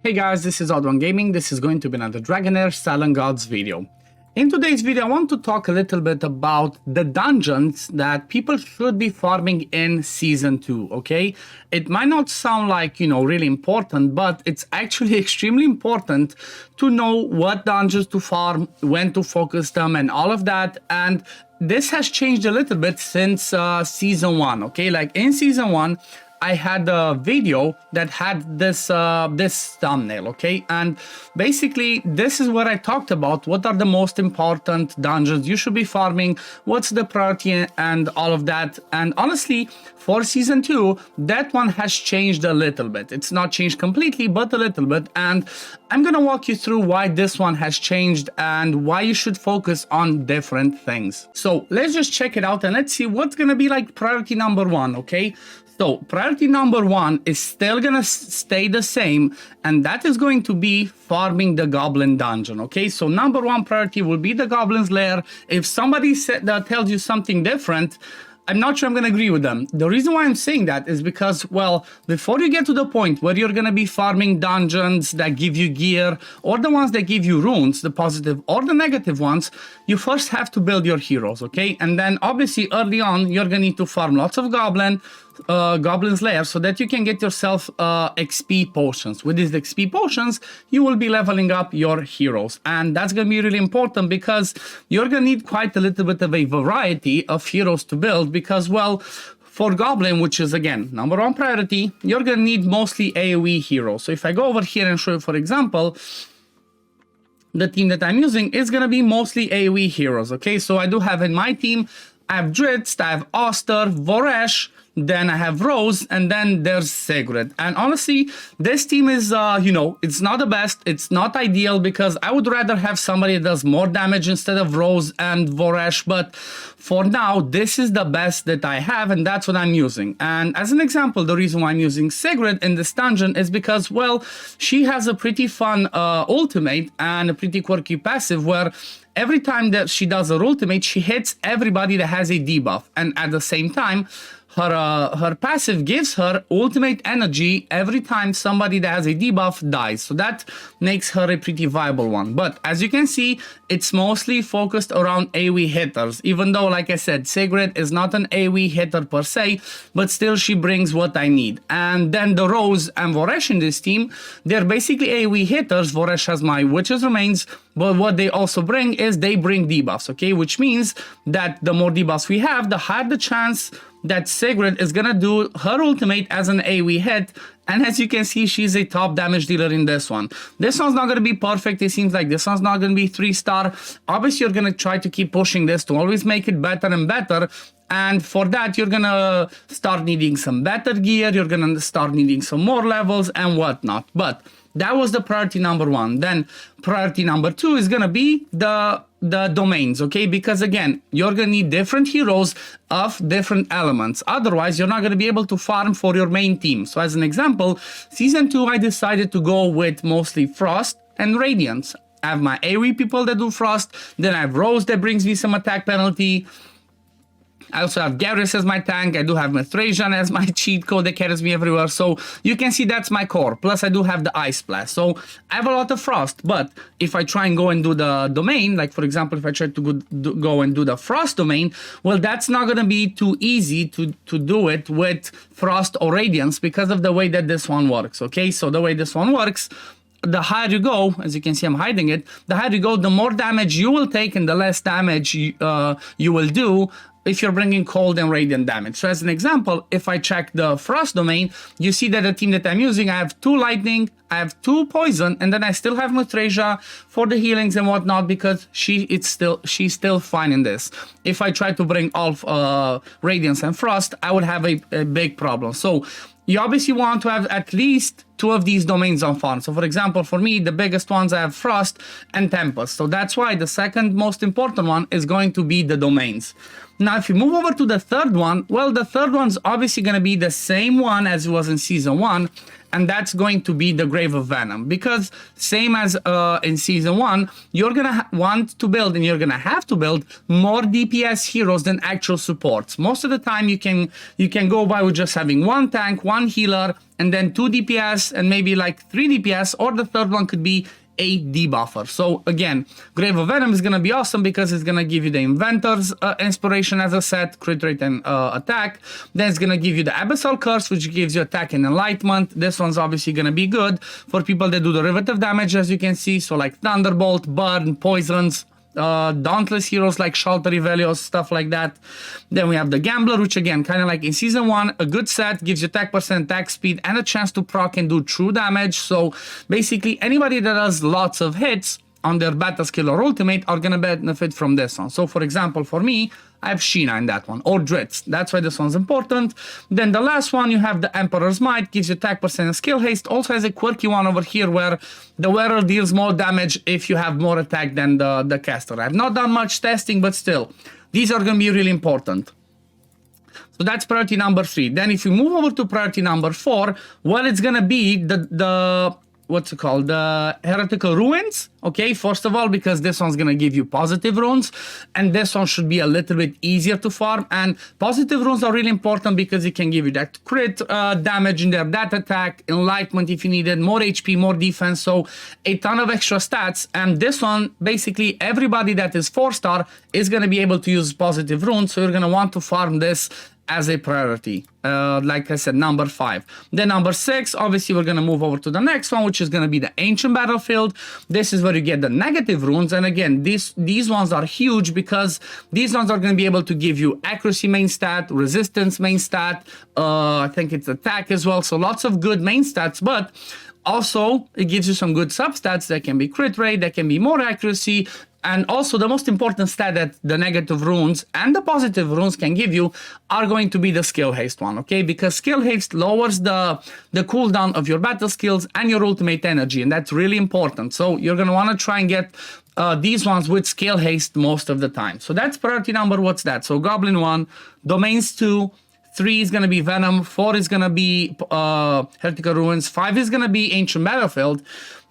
Hey guys, this is OddOneGaming. This is going to be another Dragonheir SilentGods video. In today's video, I want to talk a little bit about the dungeons that people should be farming in Season 2, okay? It might not sound like, really important, but it's actually extremely important to know what dungeons to farm, when to focus them, and all of that. And this has changed a little bit since Season 1, okay? Like in Season 1, I had a video that had this this thumbnail, okay? And basically, this is what I talked about. What are the most important dungeons you should be farming? What's the priority and all of that? And honestly, for Season 2, that one has changed a little bit. It's not changed completely, but a little bit. And I'm gonna walk you through why this one has changed and why you should focus on different things. So let's just check it out and let's see what's gonna be like priority number 1, okay? So priority number 1 is still gonna stay the same, and that is going to be farming the goblin dungeon, okay? So number 1 priority will be the goblin's lair. If somebody tells you something different, I'm not sure I'm going to agree with them. The reason why I'm saying that is because, well, before you get to the point where you're going to be farming dungeons that give you gear, or the ones that give you runes, the positive or the negative ones, you first have to build your heroes, okay? And then obviously early on, you're going to need to farm lots of Goblin's Lair so that you can get yourself XP potions. With these XP potions, you will be leveling up your heroes. And that's going to be really important because you're going to need quite a little bit of a variety of heroes to build because, well, for Goblin, which is, again, number 1 priority, you're going to need mostly AoE heroes. So if I go over here and show you, for example, the team that I'm using is going to be mostly AoE heroes, okay? So I do have in my team, I have Dritz, I have Oster, Voresh, then I have Rose, and then there's Sigrid. And honestly, this team is, it's not the best. It's not ideal because I would rather have somebody that does more damage instead of Rose and Voresh. But for now, this is the best that I have, and that's what I'm using. And as an example, the reason why I'm using Sigrid in this dungeon is because, well, she has a pretty fun ultimate and a pretty quirky passive where every time that she does her ultimate, she hits everybody that has a debuff. And at the same time, her passive gives her ultimate energy every time somebody that has a debuff dies. So that makes her a pretty viable one. But as you can see, it's mostly focused around AoE hitters. Even though, like I said, Sigrid is not an AoE hitter per se, but still she brings what I need. And then the Rose and Voresh in this team, they're basically AoE hitters. Voresh has my Witch's Remains, but what they also bring is they bring debuffs, okay? Which means that the more debuffs we have, the higher the chance that Sigrid is gonna do her ultimate as an AoE hit, and as you can see, she's a top damage dealer in this one. This one's not gonna be perfect. It seems like this one's not gonna be 3-star. Obviously, you're gonna try to keep pushing this to always make it better and better. And for that, you're gonna start needing some better gear. You're gonna start needing some more levels and whatnot. But that was the priority number 1. Then priority number 2 is gonna be the domains, okay? Because again, you're gonna need different heroes of different elements. Otherwise, you're not gonna be able to farm for your main team. So as an example, Season 2, I decided to go with mostly Frost and Radiance. I have my AoE people that do Frost. Then I have Rose that brings me some attack penalty. I also have Garrus as my tank. I do have Mithrajan as my cheat code that carries me everywhere. So you can see that's my core. Plus I do have the Ice Blast. So I have a lot of Frost. But if I try and go and do the domain, like for example, if I try to go and do the Frost domain, well, that's not going to be too easy to do it with Frost or Radiance because of the way that this one works. Okay, so the way this one works, the higher you go, as you can see I'm hiding it, the higher you go, the more damage you will take and the less damage you will do if you're bringing cold and radiant damage. So as an example, if I check the Frost domain, you see that the team that I'm using, I have 2 lightning, I have 2 poison, and then I still have Mithrasia for the healings and whatnot because she's still fine in this. If I try to bring all Radiance and Frost, I would have a big problem. So you obviously want to have at least 2 of these domains on farm. So for example, for me, the biggest ones I have Frost and Tempest. So that's why the second most important one is going to be the domains. Now, if you move over to the third one, well, the third one's obviously going to be the same one as it was in Season 1, and that's going to be the Grave of Venom. Because same as in Season 1, you're gonna want to build, and you're gonna have to build more DPS heroes than actual supports. Most of the time you can go by with just having one tank, one healer, and then 2 DPS, and maybe like 3 DPS, or the third one could be a debuffer. So again, Grave of Venom is going to be awesome because it's going to give you the Inventor's Inspiration as a set, crit rate and attack. Then it's going to give you the Abyssal Curse, which gives you attack and enlightenment. This one's obviously going to be good for people that do derivative damage, as you can see. So like Thunderbolt, Burn, Poisons, Dauntless heroes like Shelter Revelios, stuff like that. Then we have the Gambler, which again, kind of like in Season 1, a good set, gives you attack percent, attack speed, and a chance to proc and do true damage. So basically, anybody that does lots of hits on their battle skill or ultimate are gonna benefit from this one. So for example, for me, I have Sheena in that one, or Dritz. That's why this one's important. Then the last one, you have the Emperor's Might, gives you attack percent and skill haste. Also has a quirky one over here where the wearer deals more damage if you have more attack than the caster. I've not done much testing, but still, these are gonna be really important. So that's priority number 3. Then if you move over to priority number 4, well, it's gonna be the what's it called, the Heretical Ruins. Okay, first of all, because this one's gonna give you positive runes, and this one should be a little bit easier to farm. And positive runes are really important because it can give you that crit damage in there, that attack, enlightenment if you need it, more HP, more defense, so a ton of extra stats. And this one, basically everybody that is 4-star is gonna be able to use positive runes, so you're gonna want to farm this as a priority. Like I said, number 5. Then number 6, obviously we're gonna move over to the next one, which is gonna be the Ancient Battlefield. This is where you get the negative runes, and again, these ones are huge because these ones are gonna be able to give you accuracy main stat, resistance main stat, I think it's attack as well, so lots of good main stats, but also it gives you some good substats that can be crit rate, that can be more accuracy. And also the most important stat that the negative runes and the positive runes can give you are going to be the skill haste one, okay? Because skill haste lowers the cooldown of your battle skills and your ultimate energy, and that's really important. So you're going to want to try and get these ones with skill haste most of the time. So that's priority number, what's that? So Goblin 1, Domains 2, 3 is going to be Venom, 4 is going to be Heretical Ruins, 5 is going to be Ancient Battlefield.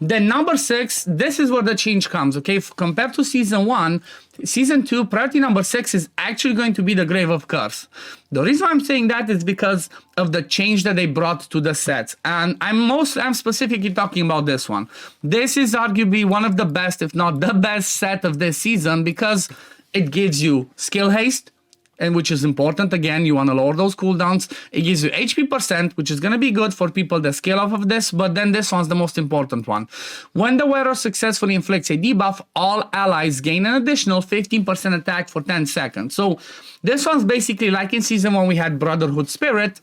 Then number 6, this is where the change comes, okay? Compared to Season 1, Season 2, priority number 6 is actually going to be the Grave of Curse. The reason I'm saying that is because of the change that they brought to the sets. And I'm specifically talking about this one. This is arguably one of the best, if not the best set of this season, because it gives you skill haste, and which is important. Again, you want to lower those cooldowns. It gives you HP percent, which is going to be good for people that scale off of this, but then this one's the most important one. When the wearer successfully inflicts a debuff, all allies gain an additional 15% attack for 10 seconds. So this one's basically like in Season 1 we had Brotherhood Spirit.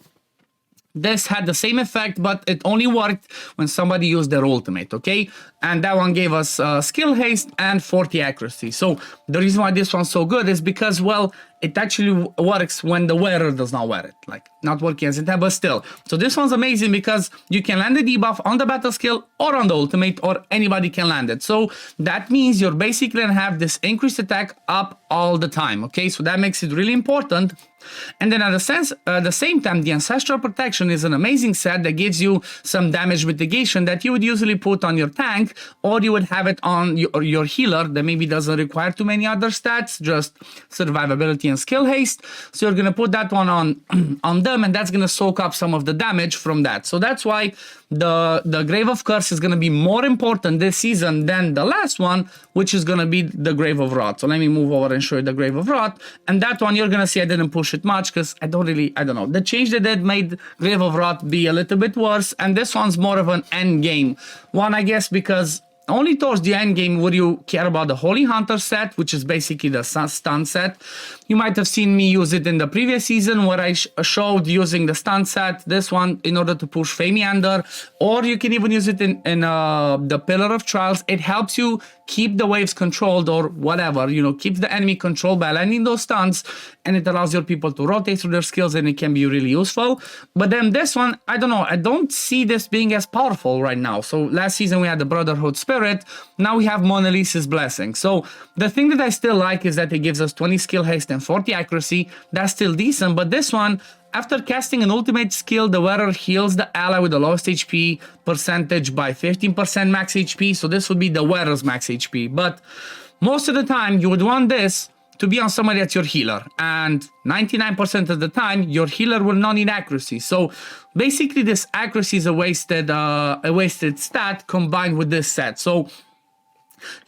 This had the same effect, but it only worked when somebody used their ultimate, okay? And that one gave us skill haste and 40 accuracy. So the reason why this one's so good is because, well, it actually works when the wearer does not wear it. Like, not working as intended, but still. So this one's amazing because you can land the debuff on the battle skill or on the ultimate, or anybody can land it. So that means you're basically gonna have this increased attack up all the time, okay? So that makes it really important. And then at the same time, the Ancestral Protection is an amazing set that gives you some damage mitigation that you would usually put on your tank, or you would have it on your healer that maybe doesn't require too many other stats, just survivability and skill haste. So you're going to put that one on them, and that's going to soak up some of the damage from that. So that's why the Grave of Curse is going to be more important this season than the last one, which is going to be the Grave of Wrath. So let me move over and show you the Grave of Wrath. And that one, you're going to see I didn't push it much because I don't know. The change they did made Grave of Wrath be a little bit worse. And this one's more of an end game one, I guess, because only towards the end game would you care about the Holy Hunter set, which is basically the stun set. You might have seen me use it in the previous season where I showed using the stun set, this one, in order to push Famiander, or you can even use it in the Pillar of Trials. It helps you keep the waves controlled or whatever, keeps the enemy controlled by landing those stuns, and it allows your people to rotate through their skills, and it can be really useful. But then this one, I don't know, I don't see this being as powerful right now. So last season we had the Brotherhood Spirit, Spirit, now we have Mona Lisa's Blessing. So the thing that I still like is that it gives us 20 skill haste and 40 accuracy. That's still decent, but this one, after casting an ultimate skill, the wearer heals the ally with the lowest HP percentage by 15% max HP. So this would be the wearer's max HP. But most of the time, you would want this to be on somebody that's your healer. And 99% of the time, your healer will not need accuracy. So basically, this accuracy is a wasted stat combined with this set. So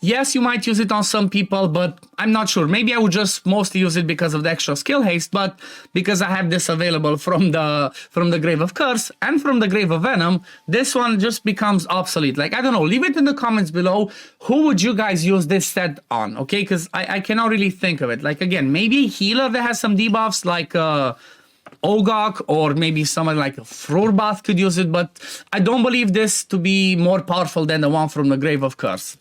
yes, you might use it on some people, but I'm not sure. Maybe I would just mostly use it because of the extra skill haste, but because I have this available from the Grave of Curse and from the Grave of Venom, this one just becomes obsolete. Like, I don't know, leave it in the comments below. Who would you guys use this set on? Okay, because I cannot really think of it. Like, again, maybe a healer that has some debuffs like Ogok, or maybe someone like a Frurbath could use it, but I don't believe this to be more powerful than the one from the Grave of Curse.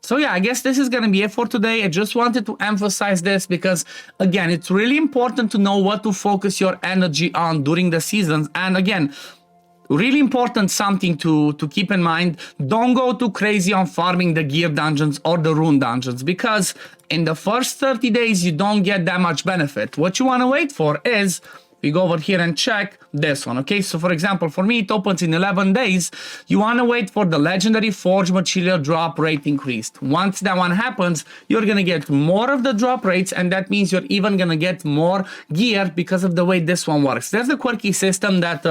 So yeah, I guess this is going to be it for today. I just wanted to emphasize this because, again, it's really important to know what to focus your energy on during the seasons. And again, really important something to keep in mind, don't go too crazy on farming the gear dungeons or the rune dungeons, because in the first 30 days, you don't get that much benefit. What you want to wait for is, we go over here and check this one, okay? So for example, for me, it opens in 11 days. You want to wait for the legendary Forge Material drop rate increased. Once that one happens, you're going to get more of the drop rates, and that means you're even going to get more gear because of the way this one works. There's a quirky system that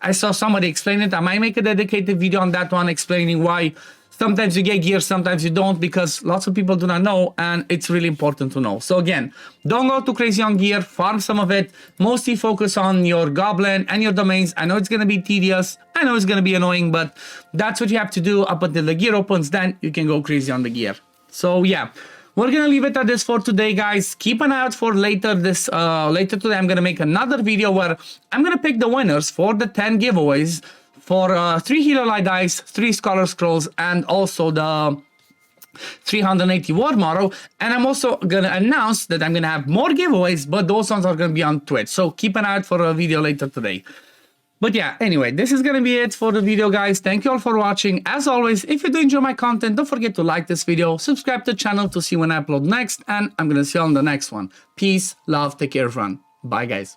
I saw somebody explain it. I might make a dedicated video on that one explaining why sometimes you get gear, sometimes you don't, because lots of people do not know, and it's really important to know. So again, don't go too crazy on gear, farm some of it, mostly focus on your goblin and your domains. I know it's going to be tedious, I know it's going to be annoying, but that's what you have to do up until the gear opens, then you can go crazy on the gear. So yeah, we're going to leave it at this for today, guys. Keep an eye out for later today. I'm going to make another video where I'm going to pick the winners for the 10 giveaways for 3 Healer Light Dice, 3 Scholar Scrolls, and also the 380 War Model. And I'm also going to announce that I'm going to have more giveaways, but those ones are going to be on Twitch. So keep an eye out for a video later today. But yeah, anyway, this is going to be it for the video, guys. Thank you all for watching. As always, if you do enjoy my content, don't forget to like this video, subscribe to the channel to see when I upload next, and I'm going to see you on the next one. Peace, love, take care, everyone. Bye, guys.